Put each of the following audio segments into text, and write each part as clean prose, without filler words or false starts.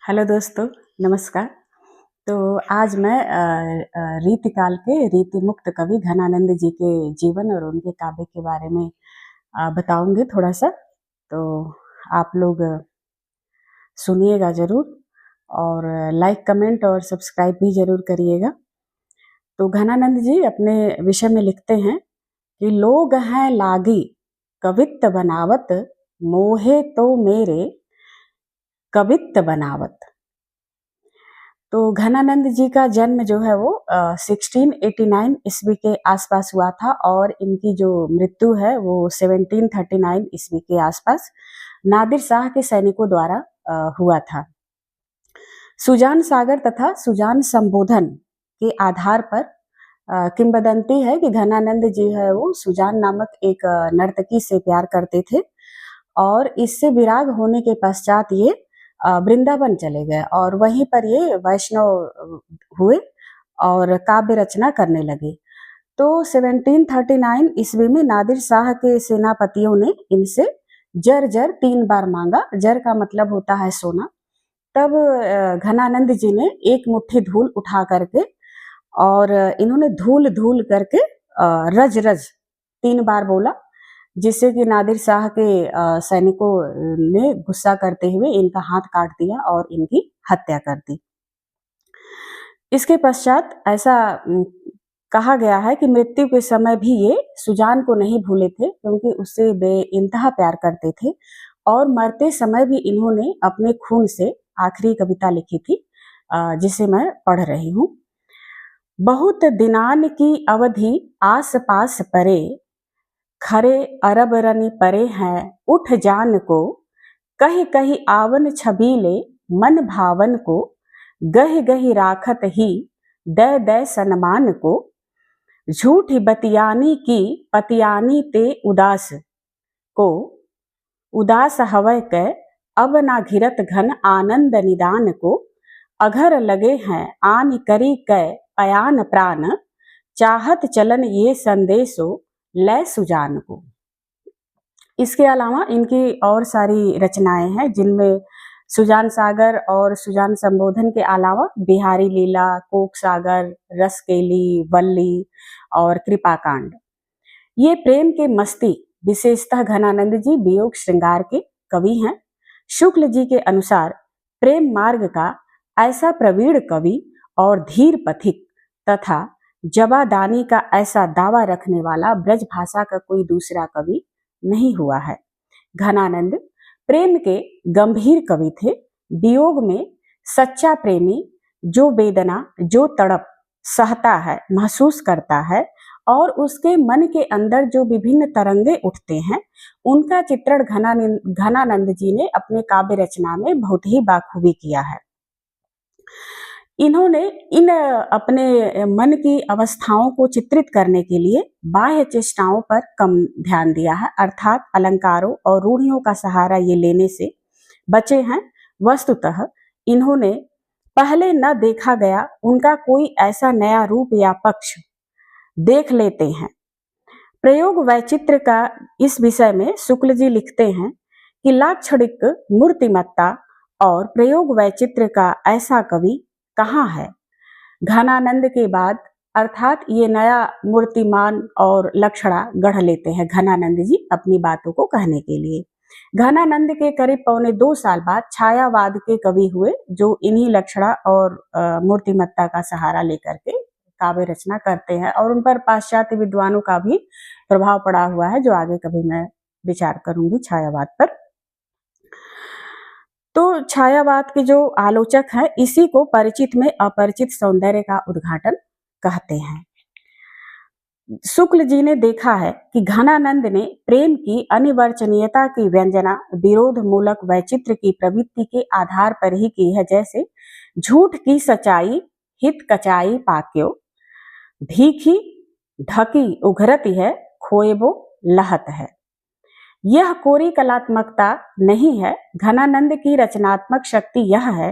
Hello दोस्तों, नमस्कार। तो आज मैं रीतिकाल के रीति मुक्त कवि घनानंद जी के जीवन और उनके काव्य के बारे में बताऊंगी थोड़ा सा। तो आप लोग सुनिएगा ज़रूर और लाइक, कमेंट और सब्सक्राइब भी ज़रूर करिएगा। तो घनानंद जी अपने विषय में लिखते हैं कि लोग हैं लागी कवित्त बनावत, मोहे तो मेरे कवित्त बनावत। तो घनानंद जी का जन्म जो है वो 1689 ईस्वी के आसपास हुआ था और इनकी जो मृत्यु है वो 1739 ईस्वी के आसपास नादिर शाह के सैनिकों द्वारा हुआ था। सुजान सागर तथा सुजान संबोधन के आधार पर किंवदंती है कि घनानंद जी है वो सुजान नामक एक नर्तकी से प्यार करते थे और इससे विराग होने के पश्चात ये वृंदावन चले गए और वहीं पर ये वैष्णव हुए और काव्य रचना करने लगे। तो 1739 ईस्वी में नादिर शाह के सेनापतियों ने इनसे जर 3 बार मांगा। जर का मतलब होता है सोना। तब घनानंद जी ने एक मुट्ठी धूल उठा करके और इन्होंने धूल धूल करके रज रज 3 बार बोला, जिससे कि नादिर शाह के सैनिकों ने गुस्सा करते हुए इनका हाथ काट दिया और इनकी हत्या कर दी। इसके पश्चात ऐसा कहा गया है कि मृत्यु के समय भी ये सुजान को नहीं भूले थे, क्योंकि उससे बेइंतहा प्यार करते थे और मरते समय भी इन्होंने अपने खून से आखिरी कविता लिखी थी, जिसे मैं पढ़ रही हूँ। बहुत दिनान की अवधि आस पास परे, खरे अरब रनि परे हैं उठ जान को, कही कही आवन छबीले मन भावन को, गह गही राखत ही दै दै सन्मान को, झूठी बतियानी की पतियानी ते उदास को, उदास हवय कै अब ना घिरत घन आनंद निदान को, अघर लगे हैं आन करी कै पयान प्राण, चाहत चलन ये संदेशो लय सुजान को। इसके अलावा इनकी और सारी रचनाएं हैं, जिनमें सुजान सागर और सुजान संबोधन के अलावा बिहारी लीला, कोक सागर, रसकेली, वल्ली और कृपाकांड। ये प्रेम के मस्ती विशेषतः घनानंद जी वियोग श्रृंगार के कवि हैं। शुक्ल जी के अनुसार प्रेम मार्ग का ऐसा प्रवीण कवि और धीर पथिक तथा जवादानी का ऐसा दावा रखने वाला ब्रज भाषा का कोई दूसरा कवि नहीं हुआ है। घनानंद प्रेम के गंभीर कवि थे। वियोग में सच्चा प्रेमी जो वेदना, जो तड़प सहता है, महसूस करता है और उसके मन के अंदर जो विभिन्न तरंगे उठते हैं, उनका चित्रण घनानंद जी ने अपने काव्य रचना में बहुत ही बाखूबी किया है। इन्होंने इन अपने मन की अवस्थाओं को चित्रित करने के लिए बाह्य चेष्टाओं पर कम ध्यान दिया है, अर्थात अलंकारों और रूढ़ियों का सहारा ये लेने से बचे हैं। वस्तुतः इन्होंने पहले न देखा गया उनका कोई ऐसा नया रूप या पक्ष देख लेते हैं। प्रयोग वैचित्र का इस विषय में शुक्ल जी लिखते हैं कि लाक्षणिक मूर्तिमत्ता और प्रयोग वैचित्र का ऐसा कवि कहाँ है। घनानंद के बाद अर्थात ये नया मूर्तिमान और लक्षणा गढ़ लेते हैं घनानंद जी अपनी बातों को कहने के लिए। घनानंद के करीब 1.25 साल बाद छायावाद के कवि हुए, जो इन्हीं लक्षणा और मूर्तिमत्ता का सहारा लेकर के काव्य रचना करते हैं और उन पर पाश्चात्य विद्वानों का भी प्रभाव पड़ा हुआ है, जो आगे कभी मैं विचार करूंगी छायावाद पर। तो छायावाद के जो आलोचक हैं, इसी को परिचित में अपरिचित सौंदर्य का उद्घाटन कहते हैं। शुक्ल जी ने देखा है कि घनानंद ने प्रेम की अनिवर्चनीयता की व्यंजना विरोध मूलक वैचित्र की प्रवृत्ति के आधार पर ही की है, जैसे झूठ की सच्चाई हित कचाई पाक्यो, भीखी ढकी उघरती है खोएबो लहत है। यह कोरी कलात्मकता नहीं है। घनानंद की रचनात्मक शक्ति यह है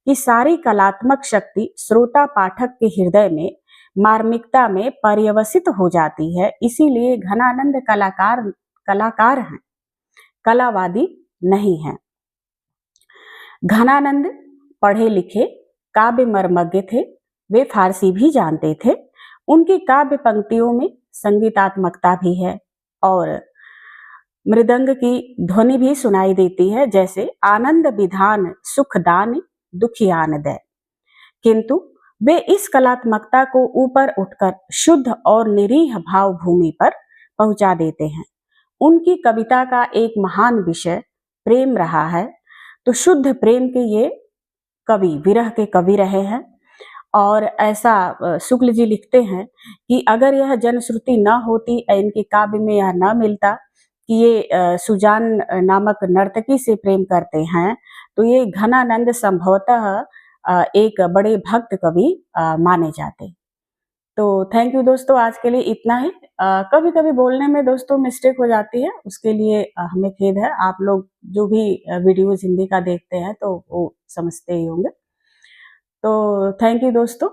कि सारी कलात्मक शक्ति श्रोता पाठक के हृदय में मार्मिकता में पर्यवसित हो जाती है। इसीलिए घनानंद कलाकार हैं, कलावादी नहीं हैं। घनानंद पढ़े लिखे काव्य मर्मज्ञ थे, वे फारसी भी जानते थे। उनकी काव्य पंक्तियों में संगीतात्मकता भी है और मृदंग की ध्वनि भी सुनाई देती है, जैसे आनंद विधान सुख दान दुखियान दे। किंतु वे इस कलात्मकता को ऊपर उठकर शुद्ध और निरीह भाव भूमि पर पहुंचा देते हैं। उनकी कविता का एक महान विषय प्रेम रहा है, तो शुद्ध प्रेम के ये कवि, विरह के कवि रहे हैं। और ऐसा शुक्ल जी लिखते हैं कि अगर यह जनश्रुति न होती, इनके काव्य में यह न मिलता कि ये सुजान नामक नर्तकी से प्रेम करते हैं, तो ये घनानंद संभवतः एक बड़े भक्त कवि माने जाते। तो थैंक यू दोस्तों, आज के लिए इतना ही। कभी कभी बोलने में दोस्तों मिस्टेक हो जाती है, उसके लिए हमें खेद है। आप लोग जो भी वीडियोज हिंदी का देखते हैं तो वो समझते ही होंगे। तो थैंक यू दोस्तों।